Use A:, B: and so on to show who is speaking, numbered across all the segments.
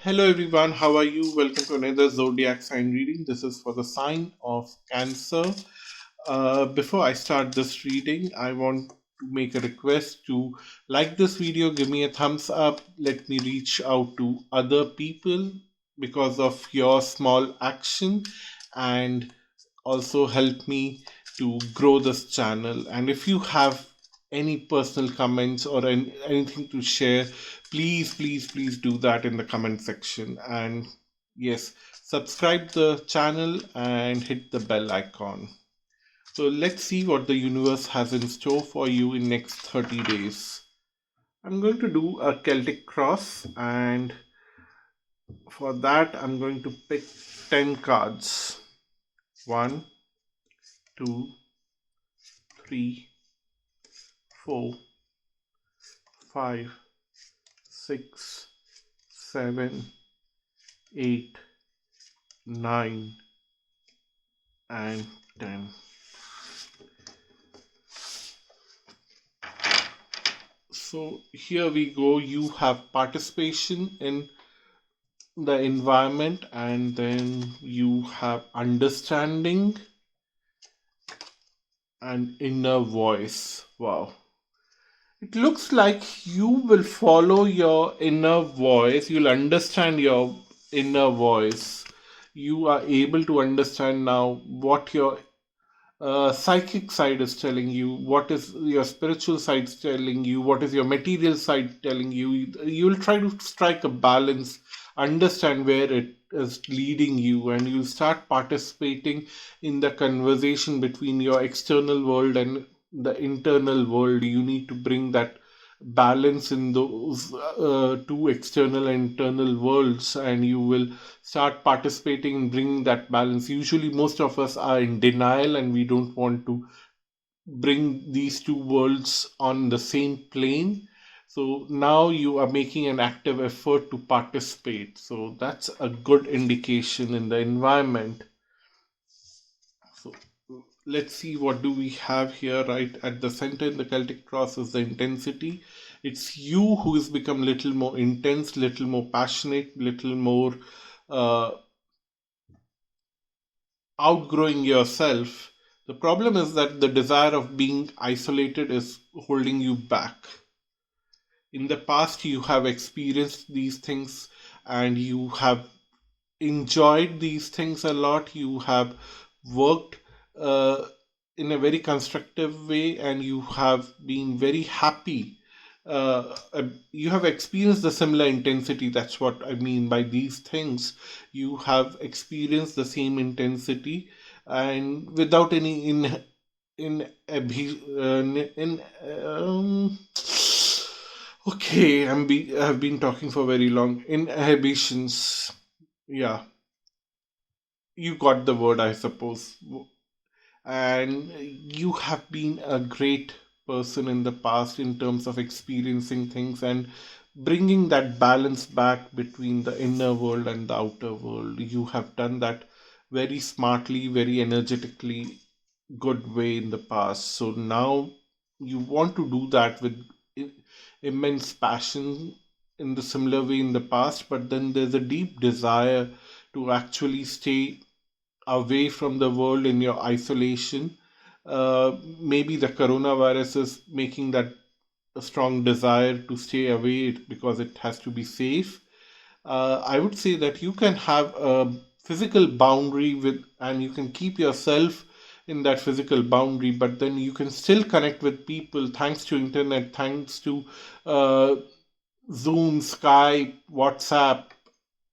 A: Hello everyone, how are you? Welcome to another zodiac sign reading. This is for the sign of Cancer. Before I start this reading, I want to make a request to like this video, give me a thumbs up, let me reach out to other people because of your small action, and also help me to grow this channel. And if you have any personal comments or anything to share, please do that in the comment section. And yes, subscribe the channel and hit the bell icon. So let's see what the universe has in store for you in next 30 days. I'm going to do a Celtic cross, and for that I'm going to pick 10 cards. 1, 2, 3, 4, 5, 6, 7, 8, 9, and 10. So here we go. You have participation in the environment, and then you have understanding and inner voice. Wow. It looks like you will follow your inner voice. You'll understand your inner voice. You are able to understand now what your psychic side is telling you, what is your spiritual side telling you, what is your material side telling you. You will try to strike a balance, understand where it is leading you, and you'll start participating in the conversation between your external world and the internal world. You need to bring that balance in those two external and internal worlds, and you will start participating in bringing that balance. Usually most of us are in denial and we don't want to bring these two worlds on the same plane. So now you are making an active effort to participate, so that's a good indication in the environment. So let's see, what do we have here. Right at the center in the Celtic cross is the intensity. It's you who has become little more intense, little more passionate, little more uh, outgrowing yourself. The problem is that the desire of being isolated is holding you back. In the past, you have experienced these things and you have enjoyed these things a lot. You have worked uh, in a very constructive way, and you have been very happy. You have experienced the similar intensity. That's what I mean by these things. You have experienced the same intensity, and without any in okay, I've been talking for very long. Inhibitions. Yeah, you got the word, I suppose. And you have been a great person in the past in terms of experiencing things and bringing that balance back between the inner world and the outer world. You have done that very smartly, very energetically, good way in the past. So now you want to do that with i- immense passion in the similar way in the past, but then there's a deep desire to actually stay away from the world in your isolation. Maybe the coronavirus is making that a strong desire to stay away because it has to be safe. I would say that you can have a physical boundary with, and you can keep yourself in that physical boundary, but then you can still connect with people thanks to internet, thanks to uh, Zoom, Skype, WhatsApp,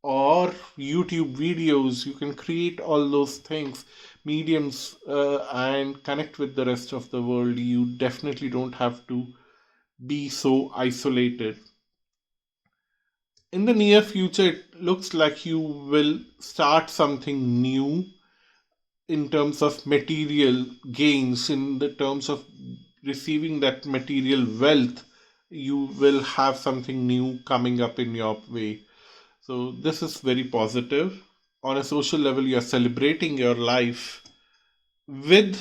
A: or YouTube videos. You can create all those things, mediums, and connect with the rest of the world. You definitely don't have to be so isolated. In the near future, it looks like you will start something new in terms of material gains, in the terms of receiving that material wealth. You will have something new coming up in your way. So this is very positive. On a social level, you are celebrating your life with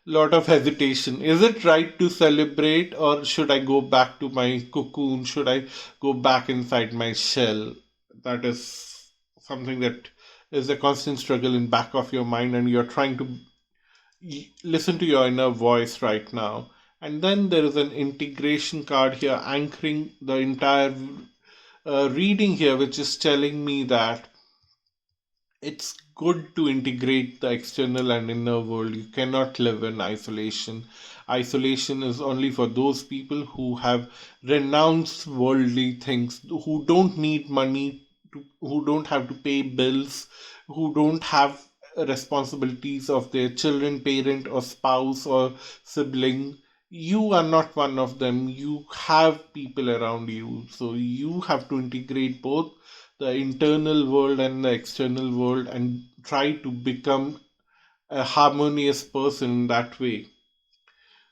A: lot of hesitation. Is it right to celebrate, or should I go back to my cocoon? Should I go back inside my shell? that is something that is a constant struggle in back of your mind, and you're trying to listen to your inner voice right now. And then there is an integration card here anchoring the entire reading here, which is telling me that it's good to integrate the external and inner world. You cannot live in isolation. Isolation is only for those people who have renounced worldly things, who don't need money, who don't have to pay bills, who don't have responsibilities of their children, parent, or spouse, or sibling. You are not one of them. You have people around you. So you have to integrate both the internal world and the external world and try to become a harmonious person that way.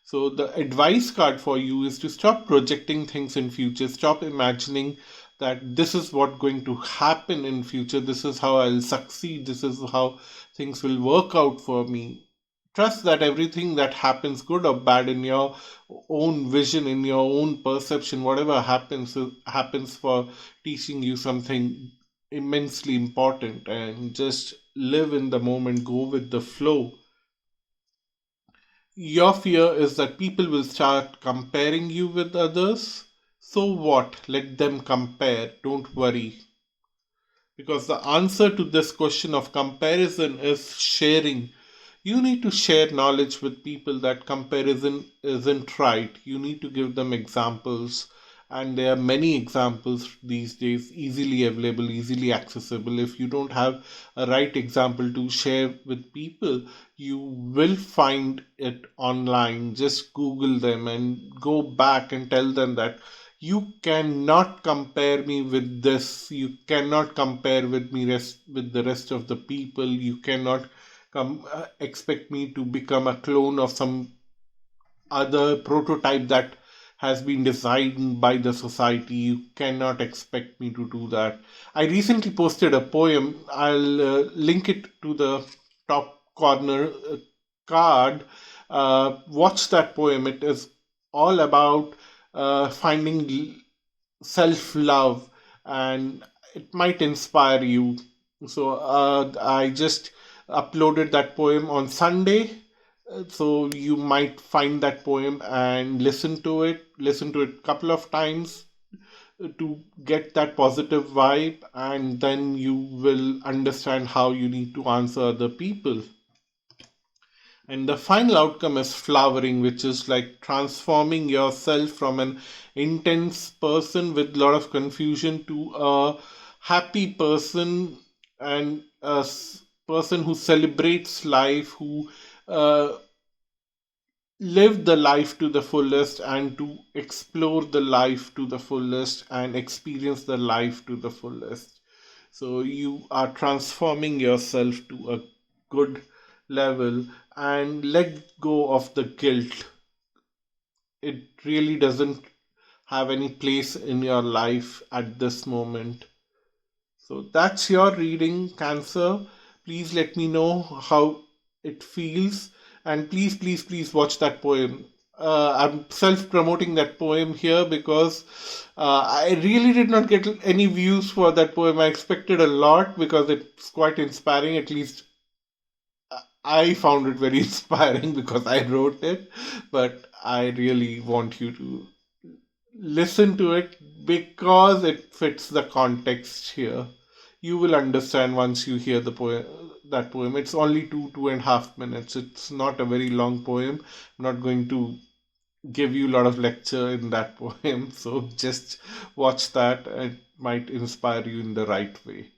A: So the advice card for you is to stop projecting things in future, stop imagining that this is what going to happen in future, this is how I'll succeed, this is how things will work out for me. Trust that everything that happens, good or bad, in your own vision, in your own perception, whatever happens happens for teaching you something immensely important, and just live in the moment, go with the flow. Your fear is that people will start comparing you with others. So what? Let them compare. Don't worry. Because the answer to this question of comparison is sharing. You need to share knowledge with people. That comparison isn't right. You need to give them examples. And there are many examples these days, easily available, easily accessible. If you don't have a right example to share with people, you will find it online. Just Google them and go back and tell them that you cannot compare me with this. You cannot compare with me with the rest of the people. You cannot expect me to become a clone of some other prototype that has been designed by the society. You cannot expect me to do that. I recently posted a poem. I'll link it to the top corner card. Watch that poem. It is all about finding self love, and it might inspire you. So I just uploaded that poem on Sunday. So you might find that poem and listen to it a couple of times to get that positive vibe, and then you will understand how you need to answer other people. And the final outcome is flowering, which is like transforming yourself from an intense person with a lot of confusion to a happy person, and person who celebrates life, who uh, live the life to the fullest, and to explore the life to the fullest and experience the life to the fullest. So you are transforming yourself to a good level, and let go of the guilt. It really doesn't have any place in your life at this moment. So that's your reading, Cancer. Please let me know how it feels, and please watch that poem. I'm self promoting that poem here because I really did not get any views for that poem. I expected a lot because it's quite inspiring. At least I found it very inspiring because I wrote it. But I really want you to listen to it because it fits the context here. You will understand once you hear the poem. That poem. It's only 2.5 minutes. It's not a very long poem. I'm not going to give you a lot of lecture in that poem. So just watch that. It might inspire you in the right way.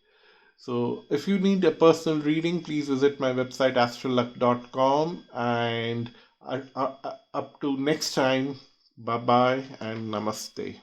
A: So if you need a personal reading, please visit my website astralluck.com. And up to next time, bye bye and namaste.